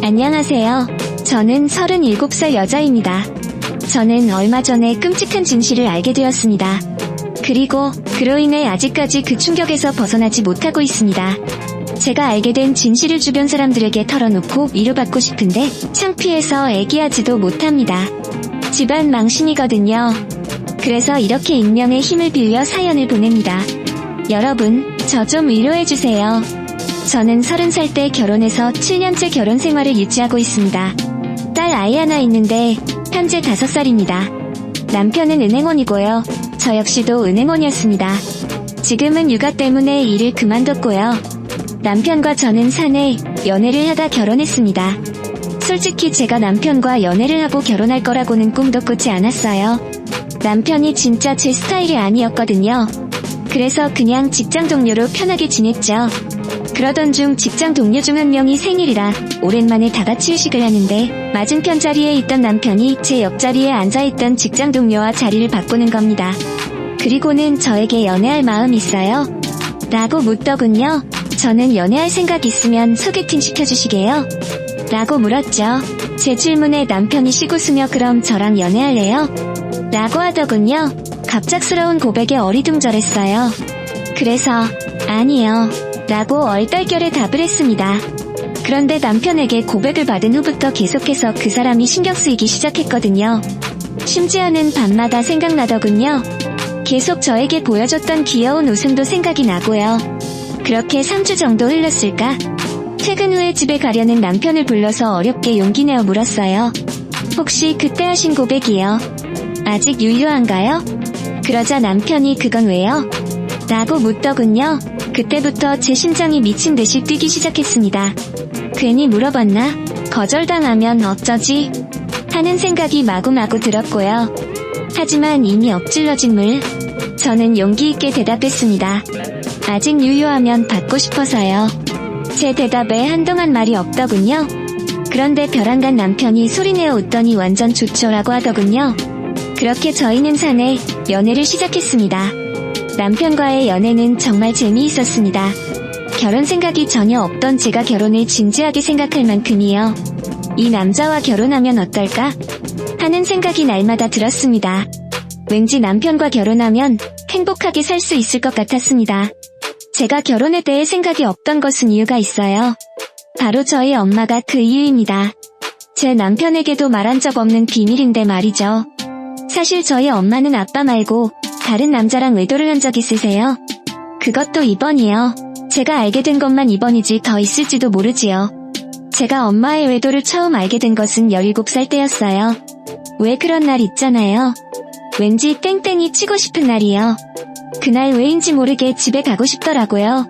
안녕하세요. 저는 37살 여자입니다. 저는 얼마 전에 끔찍한 진실을 알게 되었습니다. 그리고 그로 인해 아직까지 그 충격에서 벗어나지 못하고 있습니다. 제가 알게 된 진실을 주변 사람들에게 털어놓고 위로받고 싶은데 창피해서 애기하지도 못합니다. 집안 망신이거든요. 그래서 이렇게 익명의 힘을 빌려 사연을 보냅니다. 여러분, 저 좀 위로해주세요. 저는 30살 때 결혼해서 7년째 결혼 생활을 유지하고 있습니다. 딸 아이 하나 있는데 현재 5살입니다. 남편은 은행원이고요. 저 역시도 은행원이었습니다. 지금은 육아 때문에 일을 그만뒀고요. 남편과 저는 사내 연애를 하다 결혼했습니다. 솔직히 제가 남편과 연애를 하고 결혼할 거라고는 꿈도 꾸지 않았어요. 남편이 진짜 제 스타일이 아니었거든요. 그래서 그냥 직장 동료로 편하게 지냈죠. 그러던 중 직장 동료 중 한 명이 생일이라 오랜만에 다같이 회식을 하는데 맞은편 자리에 있던 남편이 제 옆자리에 앉아있던 직장 동료와 자리를 바꾸는 겁니다. 그리고는 저에게 연애할 마음 있어요? 라고 묻더군요. 저는 연애할 생각 있으면 소개팅 시켜주시게요? 라고 물었죠. 제 질문에 남편이 시구스며 그럼 저랑 연애할래요? 라고 하더군요. 갑작스러운 고백에 어리둥절했어요. 그래서 아니요. 라고 얼떨결에 답을 했습니다. 그런데 남편에게 고백을 받은 후부터 계속해서 그 사람이 신경 쓰이기 시작했거든요. 심지어는 밤마다 생각나더군요. 계속 저에게 보여줬던 귀여운 웃음도 생각이 나고요. 그렇게 3주 정도 흘렀을까? 퇴근 후에 집에 가려는 남편을 불러서 어렵게 용기 내어 물었어요. 혹시 그때 하신 고백이요? 아직 유효한가요? 그러자 남편이 그건 왜요? 라고 묻더군요. 그때부터 제 심장이 미친 듯이 뛰기 시작했습니다. 괜히 물어봤나? 거절당하면 어쩌지? 하는 생각이 마구마구 들었고요. 하지만 이미 엎질러진 물. 저는 용기 있게 대답했습니다. 아직 유효하면 받고 싶어서요. 제 대답에 한동안 말이 없더군요. 그런데 벼랑간 남편이 소리내어 웃더니 완전 좋죠라고 하더군요. 그렇게 저희는 사내 연애를 시작했습니다. 남편과의 연애는 정말 재미있었습니다. 결혼 생각이 전혀 없던 제가 결혼을 진지하게 생각할 만큼이요. 이 남자와 결혼하면 어떨까? 하는 생각이 날마다 들었습니다. 왠지 남편과 결혼하면 행복하게 살 수 있을 것 같았습니다. 제가 결혼에 대해 생각이 없던 것은 이유가 있어요. 바로 저희 엄마가 그 이유입니다. 제 남편에게도 말한 적 없는 비밀인데 말이죠. 사실 저희 엄마는 아빠 말고 다른 남자랑 외도를 한 적 있으세요? 그것도 이번이요. 제가 알게 된 것만 이번이지 더 있을지도 모르지요. 제가 엄마의 외도를 처음 알게 된 것은 17살 때였어요. 왜 그런 날 있잖아요. 왠지 땡땡이 치고 싶은 날이요. 그날 왜인지 모르게 집에 가고 싶더라고요.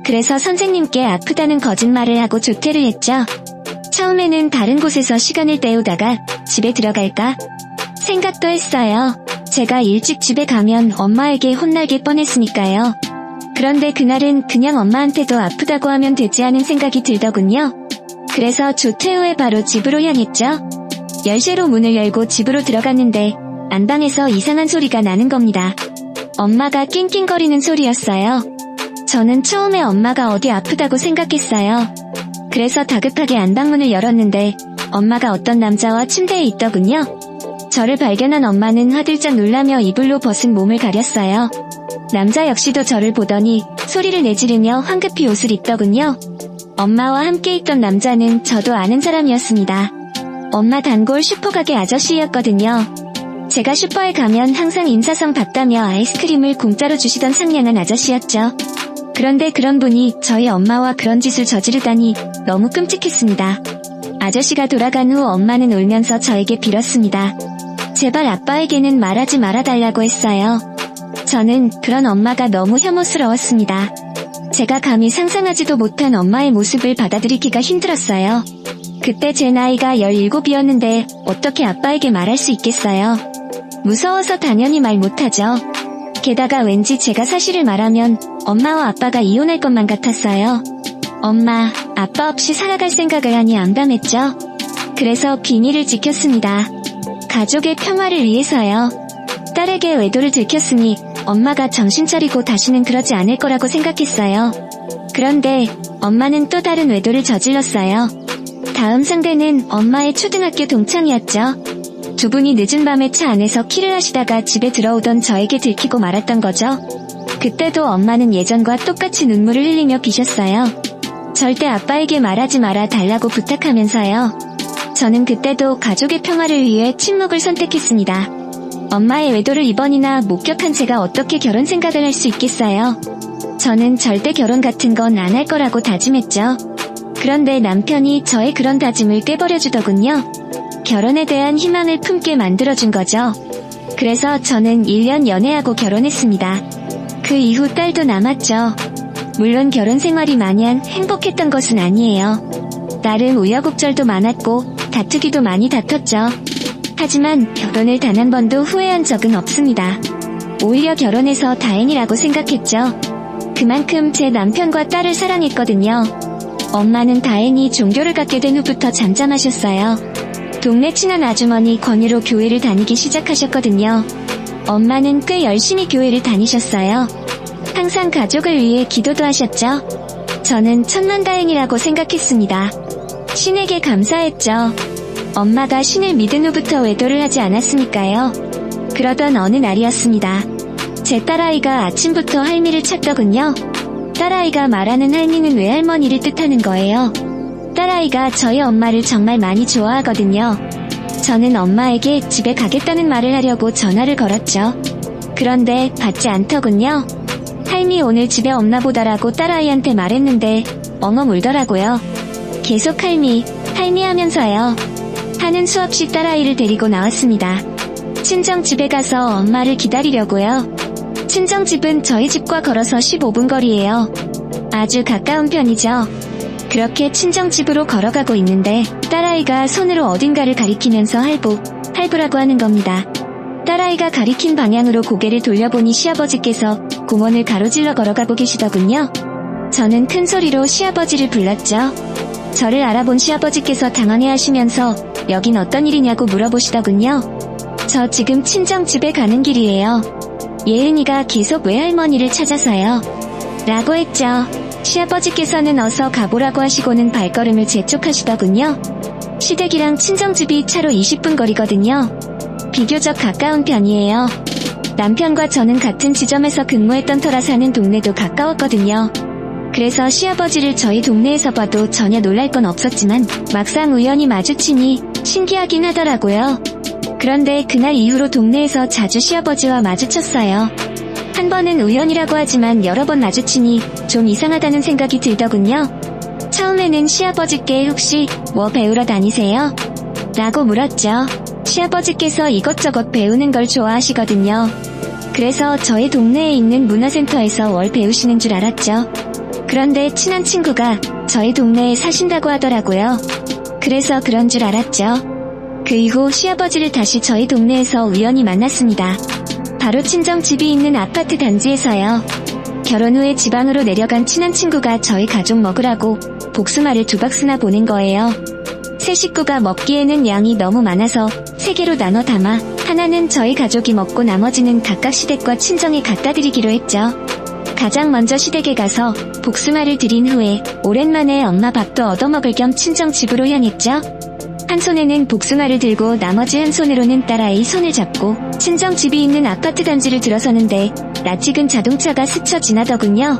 그래서 선생님께 아프다는 거짓말을 하고 조퇴를 했죠. 처음에는 다른 곳에서 시간을 때우다가 집에 들어갈까 생각도 했어요. 제가 일찍 집에 가면 엄마에게 혼나게 뻔했으니까요. 그런데 그날은 그냥 엄마한테도 아프다고 하면 되지 않은 생각이 들더군요. 그래서 조퇴 후에 바로 집으로 향했죠. 열쇠로 문을 열고 집으로 들어갔는데 안방에서 이상한 소리가 나는 겁니다. 엄마가 낑낑거리는 소리였어요. 저는 처음에 엄마가 어디 아프다고 생각했어요. 그래서 다급하게 안방문을 열었는데 엄마가 어떤 남자와 침대에 있더군요. 저를 발견한 엄마는 화들짝 놀라며 이불로 벗은 몸을 가렸어요. 남자 역시도 저를 보더니 소리를 내지르며 황급히 옷을 입더군요. 엄마와 함께 있던 남자는 저도 아는 사람이었습니다. 엄마 단골 슈퍼가게 아저씨였거든요. 제가 슈퍼에 가면 항상 인사성 받다며 아이스크림을 공짜로 주시던 상냥한 아저씨였죠. 그런데 그런 분이 저희 엄마와 그런 짓을 저지르다니 너무 끔찍했습니다. 아저씨가 돌아간 후 엄마는 울면서 저에게 빌었습니다. 제발 아빠에게는 말하지 말아달라고 했어요. 저는 그런 엄마가 너무 혐오스러웠습니다. 제가 감히 상상하지도 못한 엄마의 모습을 받아들이기가 힘들었어요. 그때 제 나이가 17이었는데 어떻게 아빠에게 말할 수 있겠어요. 무서워서 당연히 말 못하죠. 게다가 왠지 제가 사실을 말하면 엄마와 아빠가 이혼할 것만 같았어요. 엄마, 아빠 없이 살아갈 생각을 하니 암담했죠. 그래서 비밀을 지켰습니다. 가족의 평화를 위해서요. 딸에게 외도를 들켰으니 엄마가 정신 차리고 다시는 그러지 않을 거라고 생각했어요. 그런데 엄마는 또 다른 외도를 저질렀어요. 다음 상대는 엄마의 초등학교 동창이었죠. 두 분이 늦은 밤에 차 안에서 키를 하시다가 집에 들어오던 저에게 들키고 말았던 거죠. 그때도 엄마는 예전과 똑같이 눈물을 흘리며 비셨어요. 절대 아빠에게 말하지 말아 달라고 부탁하면서요. 저는 그때도 가족의 평화를 위해 침묵을 선택했습니다. 엄마의 외도를 이번이나 목격한 제가 어떻게 결혼 생각을 할 수 있겠어요. 저는 절대 결혼 같은 건 안 할 거라고 다짐했죠. 그런데 남편이 저의 그런 다짐을 깨버려주더군요. 결혼에 대한 희망을 품게 만들어준 거죠. 그래서 저는 1년 연애하고 결혼했습니다. 그 이후 딸도 남았죠. 물론 결혼 생활이 마냥 행복했던 것은 아니에요. 나름 우여곡절도 많았고 다투기도 많이 다퉜죠. 하지만 결혼을 단 한 번도 후회한 적은 없습니다. 오히려 결혼해서 다행이라고 생각했죠. 그만큼 제 남편과 딸을 사랑했거든요. 엄마는 다행히 종교를 갖게 된 후부터 잠잠하셨어요. 동네 친한 아주머니 권유로 교회를 다니기 시작하셨거든요. 엄마는 꽤 열심히 교회를 다니셨어요. 항상 가족을 위해 기도도 하셨죠. 저는 천만다행이라고 생각했습니다. 신에게 감사했죠. 엄마가 신을 믿은 후부터 외도를 하지 않았으니까요. 그러던 어느 날이었습니다. 제 딸아이가 아침부터 할미를 찾더군요. 딸아이가 말하는 할미는 외할머니를 뜻하는 거예요. 딸아이가 저희 엄마를 정말 많이 좋아하거든요. 저는 엄마에게 집에 가겠다는 말을 하려고 전화를 걸었죠. 그런데 받지 않더군요. 할미 오늘 집에 없나 보다라고 딸아이한테 말했는데 엉엉 울더라고요. 계속 할미, 할미 하면서요. 하는 수 없이 딸아이를 데리고 나왔습니다. 친정집에 가서 엄마를 기다리려고요. 친정집은 저희 집과 걸어서 15분 거리예요. 아주 가까운 편이죠. 그렇게 친정집으로 걸어가고 있는데 딸아이가 손으로 어딘가를 가리키면서 할부라고 하는 겁니다. 딸아이가 가리킨 방향으로 고개를 돌려보니 시아버지께서 공원을 가로질러 걸어가고 계시더군요. 저는 큰 소리로 시아버지를 불렀죠. 저를 알아본 시아버지께서 당황해하시면서 여긴 어떤 일이냐고 물어보시더군요. 저 지금 친정집에 가는 길이에요. 예은이가 계속 외할머니를 찾아서요. 라고 했죠. 시아버지께서는 어서 가보라고 하시고는 발걸음을 재촉하시더군요. 시댁이랑 친정집이 차로 20분 거리거든요. 비교적 가까운 편이에요. 남편과 저는 같은 지점에서 근무했던 터라 사는 동네도 가까웠거든요. 그래서 시아버지를 저희 동네에서 봐도 전혀 놀랄 건 없었지만 막상 우연히 마주치니 신기하긴 하더라고요. 그런데 그날 이후로 동네에서 자주 시아버지와 마주쳤어요. 한 번은 우연이라고 하지만 여러 번 마주치니 좀 이상하다는 생각이 들더군요. 처음에는 시아버지께 혹시 뭐 배우러 다니세요? 라고 물었죠. 시아버지께서 이것저것 배우는 걸 좋아하시거든요. 그래서 저희 동네에 있는 문화센터에서 월 배우시는 줄 알았죠. 그런데 친한 친구가 저희 동네에 사신다고 하더라고요. 그래서 그런 줄 알았죠. 그 이후 시아버지를 다시 저희 동네에서 우연히 만났습니다. 바로 친정집이 있는 아파트 단지에서요. 결혼 후에 지방으로 내려간 친한 친구가 저희 가족 먹으라고 복숭아를 2박스나 보낸 거예요. 세 식구가 먹기에는 양이 너무 많아서 3개로 나눠 담아 하나는 저희 가족이 먹고 나머지는 각각 시댁과 친정에 갖다 드리기로 했죠. 가장 먼저 시댁에 가서 복숭아를 드린 후에 오랜만에 엄마 밥도 얻어먹을 겸 친정집으로 향했죠. 한 손에는 복숭아를 들고 나머지 한 손으로는 딸아이 손을 잡고 친정집이 있는 아파트 단지를 들어서는데 낯익은 자동차가 스쳐 지나더군요.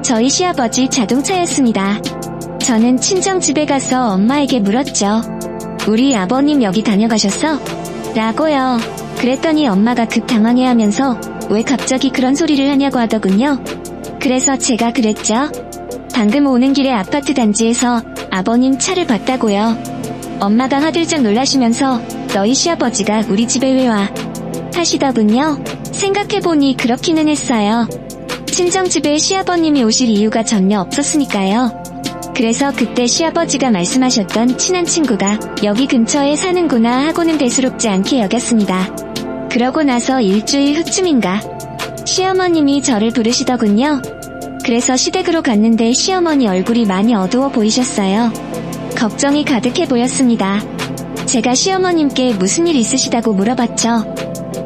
저희 시아버지 자동차였습니다. 저는 친정집에 가서 엄마에게 물었죠. 우리 아버님 여기 다녀가셨어? 라고요. 그랬더니 엄마가 급 당황해하면서 왜 갑자기 그런 소리를 하냐고 하더군요. 그래서 제가 그랬죠. 방금 오는 길에 아파트 단지에서 아버님 차를 봤다고요. 엄마가 화들짝 놀라시면서 너희 시아버지가 우리 집에 왜 와? 하시더군요. 생각해보니 그렇기는 했어요. 친정집에 시아버님이 오실 이유가 전혀 없었으니까요. 그래서 그때 시아버지가 말씀하셨던 친한 친구가 여기 근처에 사는구나 하고는 대수롭지 않게 여겼습니다. 그러고 나서 일주일 후쯤인가 시어머님이 저를 부르시더군요. 그래서 시댁으로 갔는데 시어머니 얼굴이 많이 어두워 보이셨어요. 걱정이 가득해 보였습니다. 제가 시어머님께 무슨 일 있으시다고 물어봤죠.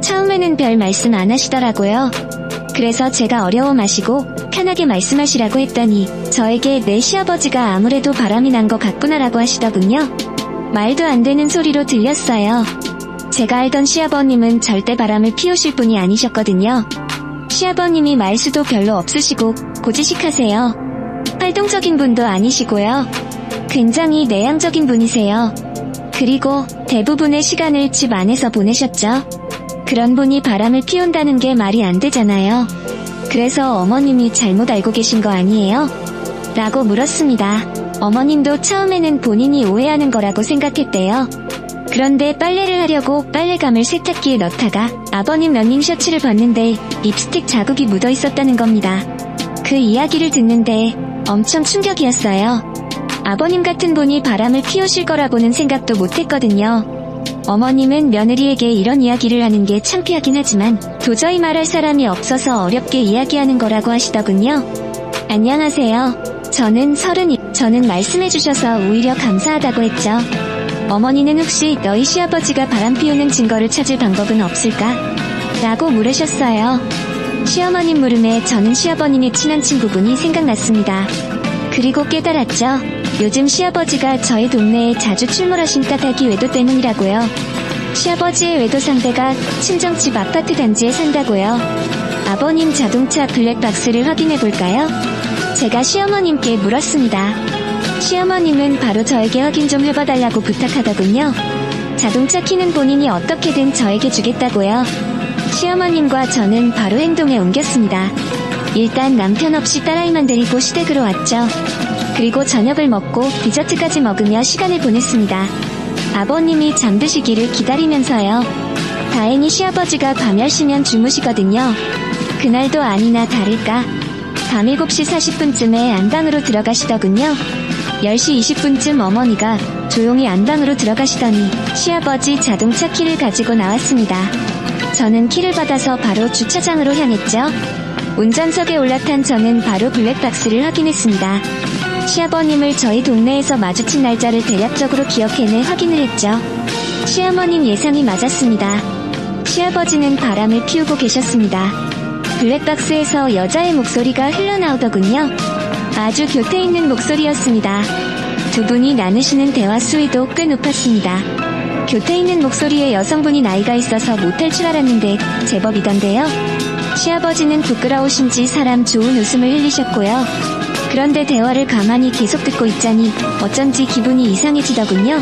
처음에는 별 말씀 안 하시더라고요. 그래서 제가 어려워 마시고 편하게 말씀하시라고 했더니 저에게 내 시아버지가 아무래도 바람이 난 것 같구나라고 하시더군요. 말도 안 되는 소리로 들렸어요. 제가 알던 시아버님은 절대 바람을 피우실 분이 아니셨거든요. 시아버님이 말수도 별로 없으시고 고지식하세요. 활동적인 분도 아니시고요. 굉장히 내향적인 분이세요. 그리고 대부분의 시간을 집 안에서 보내셨죠. 그런 분이 바람을 피운다는 게 말이 안 되잖아요. 그래서 어머님이 잘못 알고 계신 거 아니에요? 라고 물었습니다. 어머님도 처음에는 본인이 오해하는 거라고 생각했대요. 그런데 빨래를 하려고 빨래감을 세탁기에 넣다가 아버님 러닝 셔츠를 봤는데 립스틱 자국이 묻어 있었다는 겁니다. 그 이야기를 듣는데 엄청 충격이었어요. 아버님 같은 분이 바람을 피우실 거라고는 생각도 못했거든요. 어머님은 며느리에게 이런 이야기를 하는 게 창피하긴 하지만 도저히 말할 사람이 없어서 어렵게 이야기하는 거라고 하시더군요. 안녕하세요. 저는 말씀해주셔서 오히려 감사하다고 했죠. 어머니는 혹시 너희 시아버지가 바람 피우는 증거를 찾을 방법은 없을까? 라고 물으셨어요. 시어머님 물음에 저는 시아버님의 친한 친구분이 생각났습니다. 그리고 깨달았죠. 요즘 시아버지가 저희 동네에 자주 출몰하신 까닭이 외도 때문이라고요. 시아버지의 외도 상대가 친정집 아파트 단지에 산다고요. 아버님 자동차 블랙박스를 확인해볼까요? 제가 시어머님께 물었습니다. 시어머님은 바로 저에게 확인 좀 해봐달라고 부탁하더군요. 자동차 키는 본인이 어떻게든 저에게 주겠다고요. 시어머님과 저는 바로 행동에 옮겼습니다. 일단 남편 없이 딸아이만 데리고 시댁으로 왔죠. 그리고 저녁을 먹고 디저트까지 먹으며 시간을 보냈습니다. 아버님이 잠드시기를 기다리면서요. 다행히 시아버지가 밤 10시면 주무시거든요. 그날도 아니나 다를까 밤 7시 40분쯤에 안방으로 들어가시더군요. 10시 20분쯤 어머니가 조용히 안방으로 들어가시더니 시아버지 자동차 키를 가지고 나왔습니다. 저는 키를 받아서 바로 주차장으로 향했죠. 운전석에 올라탄 저는 바로 블랙박스를 확인했습니다. 시아버님을 저희 동네에서 마주친 날짜를 대략적으로 기억해내 확인을 했죠. 시어머님 예상이 맞았습니다. 시아버지는 바람을 피우고 계셨습니다. 블랙박스에서 여자의 목소리가 흘러나오더군요. 아주 교태 있는 목소리였습니다. 두 분이 나누시는 대화 수위도 꽤 높았습니다. 교태 있는 목소리에 여성분이 나이가 있어서 못할 줄 알았는데 제법이던데요. 시아버지는 부끄러우신지 사람 좋은 웃음을 흘리셨고요. 그런데 대화를 가만히 계속 듣고 있자니 어쩐지 기분이 이상해지더군요.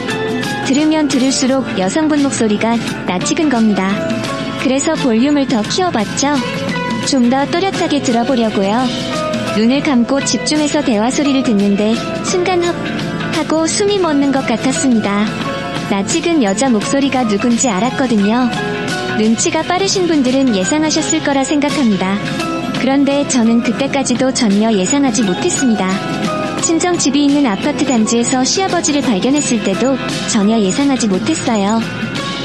들으면 들을수록 여성분 목소리가 낯익은 겁니다. 그래서 볼륨을 더 키워봤죠. 좀 더 또렷하게 들어보려고요. 눈을 감고 집중해서 대화 소리를 듣는데 순간 헉 하고 숨이 멎는 것 같았습니다. 낯익은 여자 목소리가 누군지 알았거든요. 눈치가 빠르신 분들은 예상하셨을 거라 생각합니다. 그런데 저는 그때까지도 전혀 예상하지 못했습니다. 친정집이 있는 아파트 단지에서 시아버지를 발견했을 때도 전혀 예상하지 못했어요.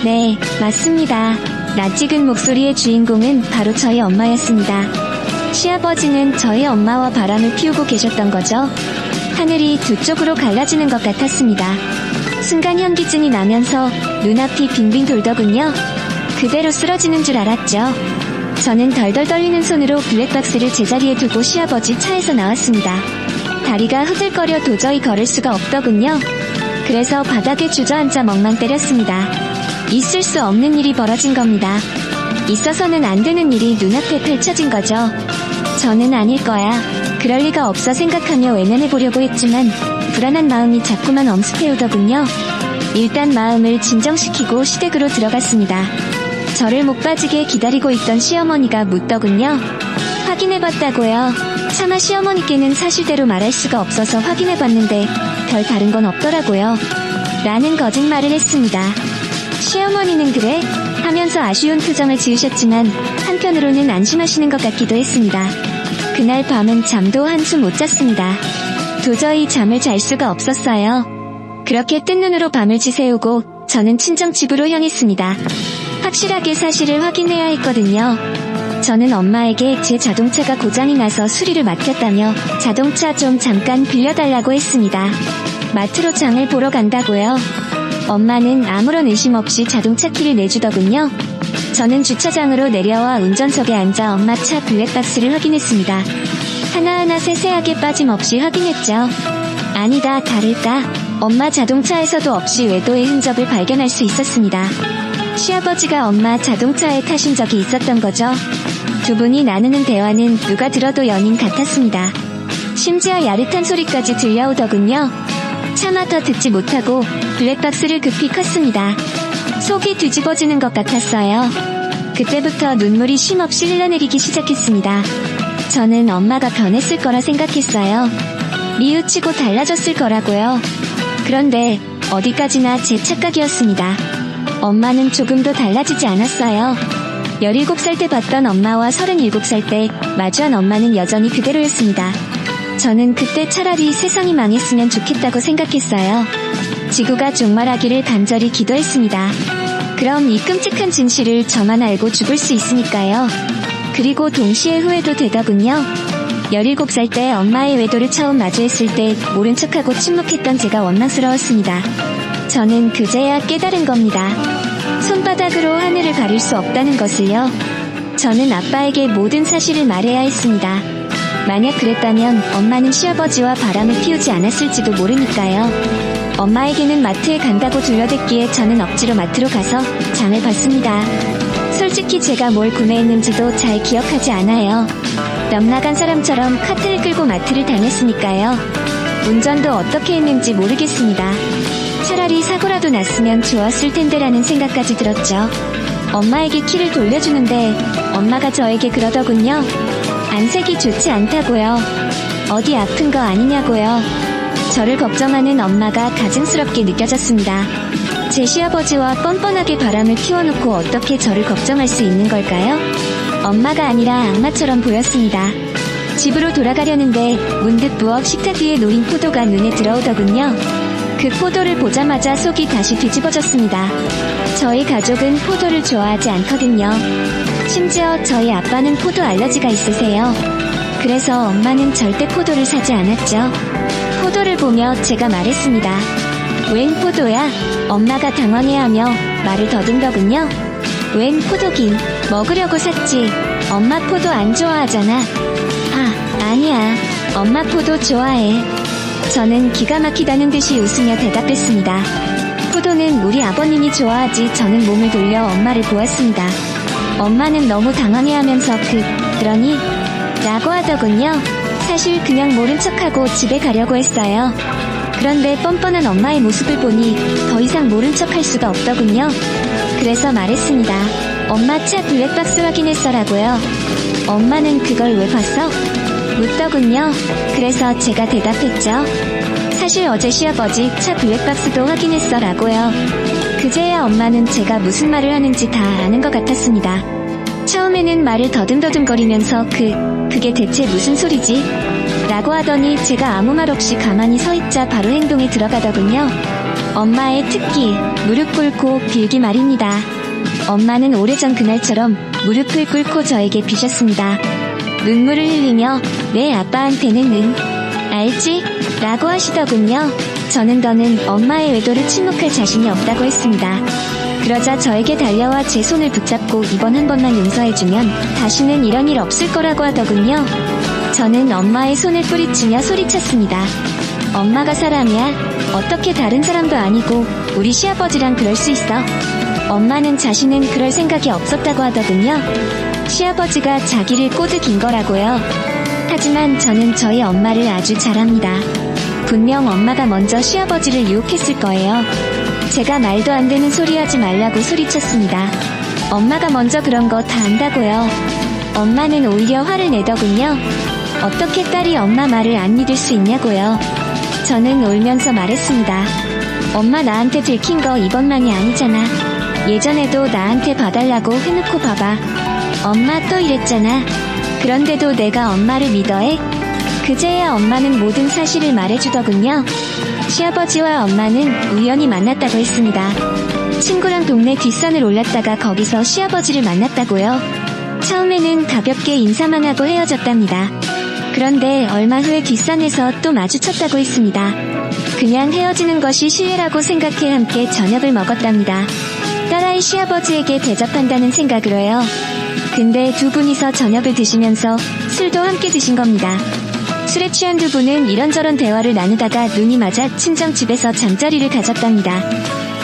네, 맞습니다. 낯익은 목소리의 주인공은 바로 저희 엄마였습니다. 시아버지는 저희 엄마와 바람을 피우고 계셨던 거죠. 하늘이 두 쪽으로 갈라지는 것 같았습니다. 순간 현기증이 나면서 눈앞이 빙빙 돌더군요. 그대로 쓰러지는 줄 알았죠. 저는 덜덜 떨리는 손으로 블랙박스를 제자리에 두고 시아버지 차에서 나왔습니다. 다리가 후들거려 도저히 걸을 수가 없더군요. 그래서 바닥에 주저앉아 멍만 때렸습니다. 있을 수 없는 일이 벌어진 겁니다. 있어서는 안 되는 일이 눈앞에 펼쳐진 거죠. 저는 아닐 거야. 그럴 리가 없어 생각하며 외면해보려고 했지만 불안한 마음이 자꾸만 엄습해오더군요. 일단 마음을 진정시키고 시댁으로 들어갔습니다. 저를 목 빠지게 기다리고 있던 시어머니가 묻더군요. 확인해봤다고요? 차마 시어머니께는 사실대로 말할 수가 없어서 확인해봤는데 별 다른 건 없더라고요. 라는 거짓말을 했습니다. 시어머니는 그래? 하면서 아쉬운 표정을 지으셨지만 한편으로는 안심하시는 것 같기도 했습니다. 그날 밤은 잠도 한숨 못 잤습니다. 도저히 잠을 잘 수가 없었어요. 그렇게 뜬 눈으로 밤을 지새우고 저는 친정집으로 향했습니다. 확실하게 사실을 확인해야 했거든요. 저는 엄마에게 제 자동차가 고장이 나서 수리를 맡겼다며 자동차 좀 잠깐 빌려달라고 했습니다. 마트로 장을 보러 간다고요. 엄마는 아무런 의심 없이 자동차 키를 내주더군요. 저는 주차장으로 내려와 운전석에 앉아 엄마 차 블랙박스를 확인했습니다. 하나하나 세세하게 빠짐없이 확인했죠. 아니다 다를까 엄마 자동차에서도 없이 외도의 흔적을 발견할 수 있었습니다. 시아버지가 엄마 자동차에 타신 적이 있었던 거죠. 두 분이 나누는 대화는 누가 들어도 연인 같았습니다. 심지어 야릇한 소리까지 들려오더군요. 차마 더 듣지 못하고 블랙박스를 급히 껐습니다. 속이 뒤집어지는 것 같았어요. 그때부터 눈물이 쉼없이 흘러내리기 시작했습니다. 저는 엄마가 변했을 거라 생각했어요. 뉘우치고 달라졌을 거라고요. 그런데 어디까지나 제 착각이었습니다. 엄마는 조금도 달라지지 않았어요. 17살 때 봤던 엄마와 37살 때 마주한 엄마는 여전히 그대로였습니다. 저는 그때 차라리 세상이 망했으면 좋겠다고 생각했어요. 지구가 종말하기를 간절히 기도했습니다. 그럼 이 끔찍한 진실을 저만 알고 죽을 수 있으니까요. 그리고 동시에 후회도 되더군요. 17살 때 엄마의 외도를 처음 마주했을 때 모른 척하고 침묵했던 제가 원망스러웠습니다. 저는 그제야 깨달은 겁니다. 손바닥으로 하늘을 가릴 수 없다는 것을요. 저는 아빠에게 모든 사실을 말해야 했습니다. 만약 그랬다면 엄마는 시아버지와 바람을 피우지 않았을지도 모르니까요. 엄마에게는 마트에 간다고 들려댔기에 저는 억지로 마트로 가서 장을 봤습니다. 솔직히 제가 뭘 구매했는지도 잘 기억하지 않아요. 넉나간 사람처럼 카트를 끌고 마트를 다녔으니까요. 운전도 어떻게 했는지 모르겠습니다. 차라리 사고라도 났으면 좋았을 텐데라는 생각까지 들었죠. 엄마에게 키를 돌려주는데 엄마가 저에게 그러더군요. 안색이 좋지 않다고요. 어디 아픈 거 아니냐고요. 저를 걱정하는 엄마가 가증스럽게 느껴졌습니다. 제 시아버지와 뻔뻔하게 바람을 피워놓고 어떻게 저를 걱정할 수 있는 걸까요? 엄마가 아니라 악마처럼 보였습니다. 집으로 돌아가려는데 문득 부엌 식탁 위에 놓인 포도가 눈에 들어오더군요. 그 포도를 보자마자 속이 다시 뒤집어졌습니다. 저희 가족은 포도를 좋아하지 않거든요. 심지어 저희 아빠는 포도 알러지가 있으세요. 그래서 엄마는 절대 포도를 사지 않았죠. 포도를 보며 제가 말했습니다. 웬 포도야? 엄마가 당황해하며 말을 더듬더군요. 웬 포도긴 먹으려고 샀지. 엄마 포도 안 좋아하잖아. 아니야. 엄마 포도 좋아해. 저는 기가 막히다는 듯이 웃으며 대답했습니다. 포도는 우리 아버님이 좋아하지. 저는 몸을 돌려 엄마를 보았습니다. 엄마는 너무 당황해하면서 그러니? 라고 하더군요. 사실 그냥 모른 척하고 집에 가려고 했어요. 그런데 뻔뻔한 엄마의 모습을 보니 더 이상 모른 척할 수가 없더군요. 그래서 말했습니다. 엄마 차 블랙박스 확인했어라고요. 엄마는 그걸 왜 봤어? 묻더군요. 그래서 제가 대답했죠. 사실 어제 시아버지 차 블랙박스도 확인했어라고요. 그제야 엄마는 제가 무슨 말을 하는지 다 아는 것 같았습니다. 처음에는 말을 더듬더듬거리면서 그게 대체 무슨 소리지? 라고 하더니 제가 아무 말 없이 가만히 서 있자 바로 행동에 들어가더군요. 엄마의 특기, 무릎 꿇고 빌기 말입니다. 엄마는 오래전 그날처럼 무릎을 꿇고 저에게 비셨습니다. 눈물을 흘리며 내 아빠한테는 응, 알지? 라고 하시더군요. 저는 더는 엄마의 외도를 침묵할 자신이 없다고 했습니다. 그러자 저에게 달려와 제 손을 붙잡고 이번 한 번만 용서해주면 다시는 이런 일 없을 거라고 하더군요. 저는 엄마의 손을 뿌리치며 소리쳤습니다. 엄마가 사람이야? 어떻게 다른 사람도 아니고 우리 시아버지랑 그럴 수 있어? 엄마는 자신은 그럴 생각이 없었다고 하더군요. 시아버지가 자기를 꼬드긴 거라고요. 하지만 저는 저희 엄마를 아주 잘 압니다. 분명 엄마가 먼저 시아버지를 유혹했을 거예요. 제가 말도 안 되는 소리 하지 말라고 소리쳤습니다. 엄마가 먼저 그런 거 다 안다고요. 엄마는 오히려 화를 내더군요. 어떻게 딸이 엄마 말을 안 믿을 수 있냐고요. 저는 울면서 말했습니다. 엄마 나한테 들킨 거 이번만이 아니잖아. 예전에도 나한테 봐달라고 해놓고 봐봐. 엄마 또 이랬잖아. 그런데도 내가 엄마를 믿어해? 그제야 엄마는 모든 사실을 말해주더군요. 시아버지와 엄마는 우연히 만났다고 했습니다. 친구랑 동네 뒷산을 올랐다가 거기서 시아버지를 만났다고요. 처음에는 가볍게 인사만 하고 헤어졌답니다. 그런데 얼마 후에 뒷산에서 또 마주쳤다고 했습니다. 그냥 헤어지는 것이 신뢰라고 생각해 함께 저녁을 먹었답니다. 딸아이 시아버지에게 대접한다는 생각으로요. 근데 두 분이서 저녁을 드시면서 술도 함께 드신 겁니다. 술에 취한 두 분은 이런저런 대화를 나누다가 눈이 맞아 친정집에서 잠자리를 가졌답니다.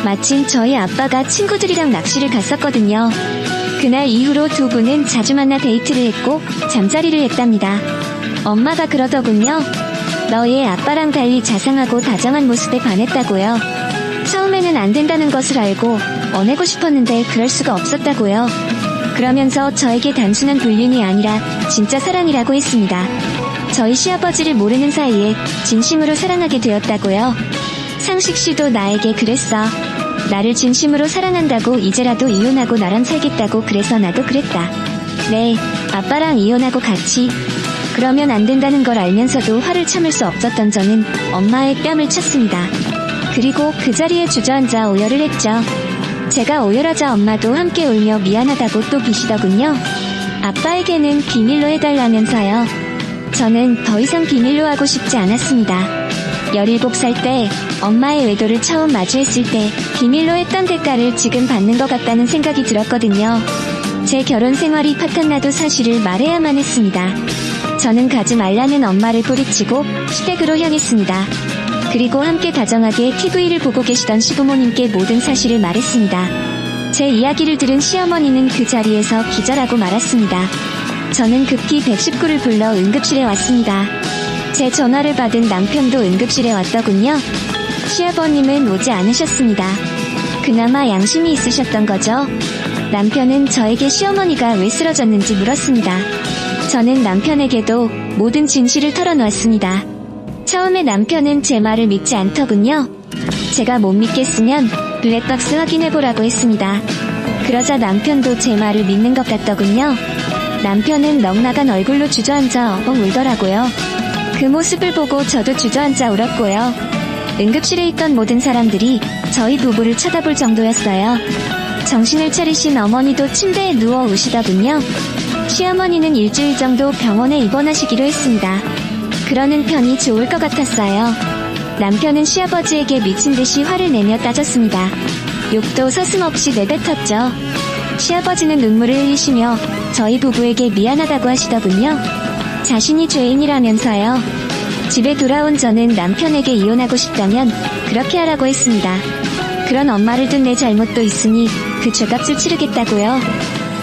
마침 저희 아빠가 친구들이랑 낚시를 갔었거든요. 그날 이후로 두 분은 자주 만나 데이트를 했고 잠자리를 했답니다. 엄마가 그러더군요. 너의 아빠랑 달리 자상하고 다정한 모습에 반했다고요. 처음에는 안 된다는 것을 알고 원하고 싶었는데 그럴 수가 없었다고요. 그러면서 저에게 단순한 불륜이 아니라 진짜 사랑이라고 했습니다. 저희 시아버지를 모르는 사이에 진심으로 사랑하게 되었다고요. 상식 씨도 나에게 그랬어. 나를 진심으로 사랑한다고 이제라도 이혼하고 나랑 살겠다고 그래서 나도 그랬다. 네, 아빠랑 이혼하고 같이. 그러면 안 된다는 걸 알면서도 화를 참을 수 없었던 저는 엄마의 뺨을 쳤습니다. 그리고 그 자리에 주저앉아 오열을 했죠. 제가 오열하자 엄마도 함께 울며 미안하다고 또 비시더군요. 아빠에게는 비밀로 해달라면서요. 저는 더 이상 비밀로 하고 싶지 않았습니다. 17살 때 엄마의 외도를 처음 마주했을 때 비밀로 했던 대가를 지금 받는 것 같다는 생각이 들었거든요. 제 결혼 생활이 파탄나도 사실을 말해야만 했습니다. 저는 가지 말라는 엄마를 뿌리치고 시댁으로 향했습니다. 그리고 함께 다정하게 TV를 보고 계시던 시부모님께 모든 사실을 말했습니다. 제 이야기를 들은 시어머니는 그 자리에서 기절하고 말았습니다. 저는 급히 119를 불러 응급실에 왔습니다. 제 전화를 받은 남편도 응급실에 왔더군요. 시아버님은 오지 않으셨습니다. 그나마 양심이 있으셨던 거죠. 남편은 저에게 시어머니가 왜 쓰러졌는지 물었습니다. 저는 남편에게도 모든 진실을 털어놓았습니다. 처음에 남편은 제 말을 믿지 않더군요. 제가 못 믿겠으면 블랙박스 확인해보라고 했습니다. 그러자 남편도 제 말을 믿는 것 같더군요. 남편은 넉나간 얼굴로 주저앉아 엉엉 울더라고요. 그 모습을 보고 저도 주저앉아 울었고요. 응급실에 있던 모든 사람들이 저희 부부를 쳐다볼 정도였어요. 정신을 차리신 어머니도 침대에 누워 우시더군요. 시어머니는 일주일 정도 병원에 입원하시기로 했습니다. 그러는 편이 좋을 것 같았어요. 남편은 시아버지에게 미친듯이 화를 내며 따졌습니다. 욕도 서슴없이 내뱉었죠. 시아버지는 눈물을 흘리시며 저희 부부에게 미안하다고 하시더군요. 자신이 죄인이라면서요. 집에 돌아온 저는 남편에게 이혼하고 싶다면 그렇게 하라고 했습니다. 그런 엄마를 둔 내 잘못도 있으니 그 죄값을 치르겠다고요.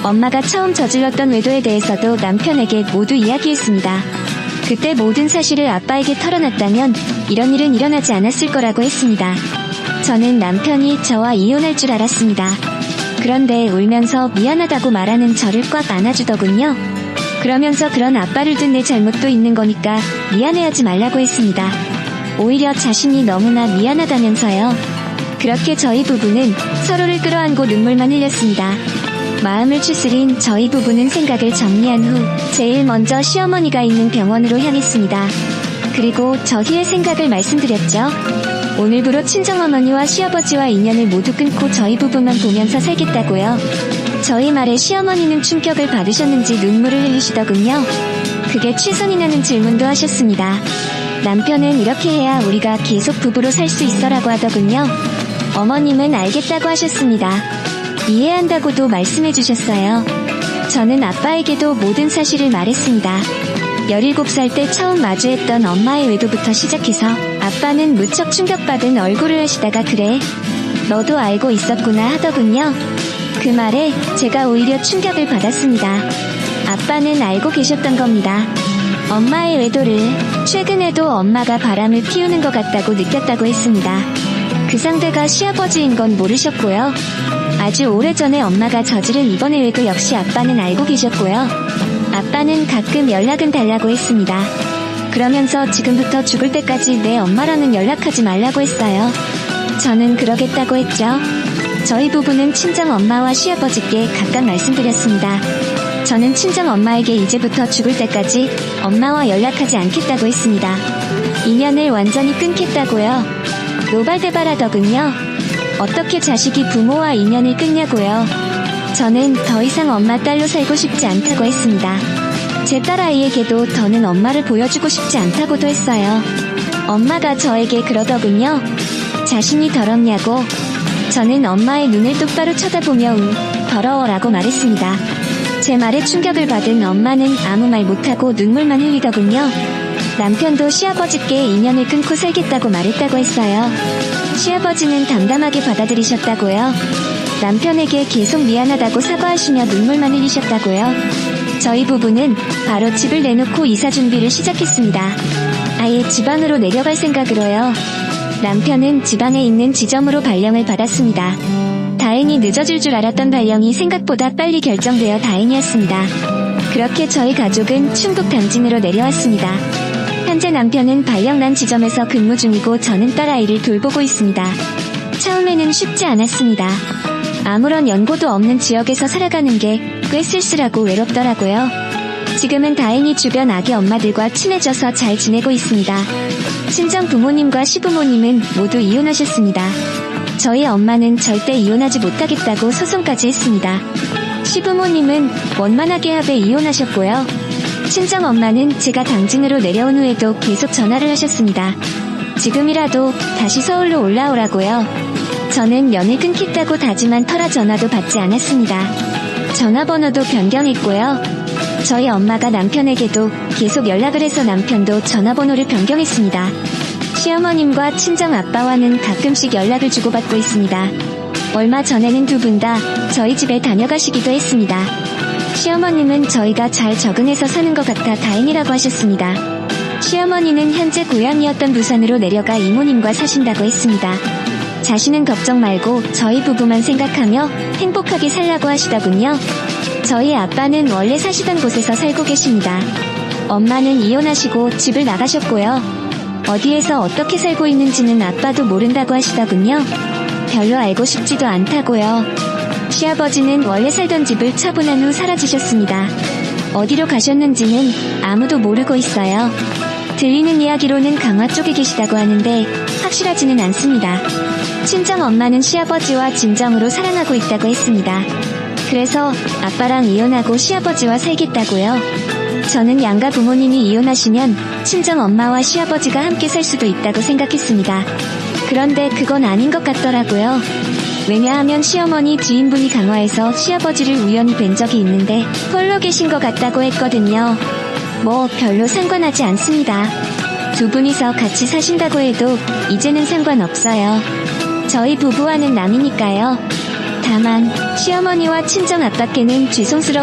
엄마가 처음 저질렀던 외도에 대해서도 남편에게 모두 이야기했습니다. 그때 모든 사실을 아빠에게 털어놨다면 이런 일은 일어나지 않았을 거라고 했습니다. 저는 남편이 저와 이혼할 줄 알았습니다. 그런데 울면서 미안하다고 말하는 저를 꽉 안아주더군요. 그러면서 그런 아빠를 둔 내 잘못도 있는 거니까 미안해하지 말라고 했습니다. 오히려 자신이 너무나 미안하다면서요. 그렇게 저희 부부는 서로를 끌어안고 눈물만 흘렸습니다. 마음을 추스린 저희 부부는 생각을 정리한 후 제일 먼저 시어머니가 있는 병원으로 향했습니다. 그리고 저희의 생각을 말씀드렸죠. 오늘부로 친정어머니와 시아버지와 인연을 모두 끊고 저희 부부만 보면서 살겠다고요. 저희 말에 시어머니는 충격을 받으셨는지 눈물을 흘리시더군요. 그게 최선이냐는 질문도 하셨습니다. 남편은 이렇게 해야 우리가 계속 부부로 살 수 있어라고 하더군요. 어머님은 알겠다고 하셨습니다. 이해한다고도 말씀해주셨어요. 저는 아빠에게도 모든 사실을 말했습니다. 17살 때 처음 마주했던 엄마의 외도부터 시작해서 아빠는 무척 충격받은 얼굴을 하시다가 그래? 너도 알고 있었구나 하더군요. 그 말에 제가 오히려 충격을 받았습니다. 아빠는 알고 계셨던 겁니다. 엄마의 외도를 최근에도 엄마가 바람을 피우는 것 같다고 느꼈다고 했습니다. 그 상대가 시아버지인 건 모르셨고요. 아주 오래전에 엄마가 저지른 이번의 외도 역시 아빠는 알고 계셨고요. 아빠는 가끔 연락은 달라고 했습니다. 그러면서 지금부터 죽을 때까지 내 엄마랑은 연락하지 말라고 했어요. 저는 그러겠다고 했죠. 저희 부부는 친정엄마와 시아버지께 각각 말씀드렸습니다. 저는 친정엄마에게 이제부터 죽을 때까지 엄마와 연락하지 않겠다고 했습니다. 인연을 완전히 끊겠다고요. 노발대발하더군요. 어떻게 자식이 부모와 인연을 끊냐고요. 저는 더 이상 엄마 딸로 살고 싶지 않다고 했습니다. 제 딸아이에게도 더는 엄마를 보여주고 싶지 않다고도 했어요. 엄마가 저에게 그러더군요. 자신이 더럽냐고. 저는 엄마의 눈을 똑바로 쳐다보며 더러워라고 말했습니다. 제 말에 충격을 받은 엄마는 아무 말 못하고 눈물만 흘리더군요. 남편도 시아버지께 인연을 끊고 살겠다고 말했다고 했어요. 시아버지는 담담하게 받아들이셨다고요. 남편에게 계속 미안하다고 사과하시며 눈물만 흘리셨다고요. 저희 부부는 바로 집을 내놓고 이사 준비를 시작했습니다. 아예 지방으로 내려갈 생각으로요. 남편은 지방에 있는 지점으로 발령을 받았습니다. 다행히 늦어질 줄 알았던 발령이 생각보다 빨리 결정되어 다행이었습니다. 그렇게 저희 가족은 충북 당진으로 내려왔습니다. 현재 남편은 발령난 지점에서 근무 중이고 저는 딸아이를 돌보고 있습니다. 처음에는 쉽지 않았습니다. 아무런 연고도 없는 지역에서 살아가는 게 꽤 쓸쓸하고 외롭더라고요. 지금은 다행히 주변 아기 엄마들과 친해져서 잘 지내고 있습니다. 친정 부모님과 시부모님은 모두 이혼하셨습니다. 저희 엄마는 절대 이혼하지 못하겠다고 소송까지 했습니다. 시부모님은 원만하게 합의 이혼하셨고요. 친정 엄마는 제가 당진으로 내려온 후에도 계속 전화를 하셨습니다. 지금이라도 다시 서울로 올라오라고요. 저는 연을 끊겠다고 다짐한 터라 전화도 받지 않았습니다. 전화번호도 변경했고요. 저희 엄마가 남편에게도 계속 연락을 해서 남편도 전화번호를 변경했습니다. 시어머님과 친정 아빠와는 가끔씩 연락을 주고받고 있습니다. 얼마 전에는 두 분 다 저희 집에 다녀가시기도 했습니다. 시어머님은 저희가 잘 적응해서 사는 것 같아 다행이라고 하셨습니다. 시어머니는 현재 고향이었던 부산으로 내려가 이모님과 사신다고 했습니다. 자신은 걱정 말고 저희 부부만 생각하며 행복하게 살라고 하시더군요. 저희 아빠는 원래 사시던 곳에서 살고 계십니다. 엄마는 이혼하시고 집을 나가셨고요. 어디에서 어떻게 살고 있는지는 아빠도 모른다고 하시더군요. 별로 알고 싶지도 않다고요. 시아버지는 원래 살던 집을 처분한 후 사라지셨습니다. 어디로 가셨는지는 아무도 모르고 있어요. 들리는 이야기로는 강화 쪽에 계시다고 하는데 확실하지는 않습니다. 친정 엄마는 시아버지와 진정으로 사랑하고 있다고 했습니다. 그래서 아빠랑 이혼하고 시아버지와 살겠다고요. 저는 양가 부모님이 이혼하시면 친정 엄마와 시아버지가 함께 살 수도 있다고 생각했습니다. 그런데 그건 아닌 것 같더라고요. 왜냐하면 시어머니 지인분이 강화에서 시아버지를 우연히 뵌 적이 있는데 홀로 계신 것 같다고 했거든요. 뭐 별로 상관하지 않습니다. 두 분이서 같이 사신다고 해도 이제는 상관없어요. 저희 부부와는 남이니까요. 다만 시어머니와 친정 아빠께는 죄송스러워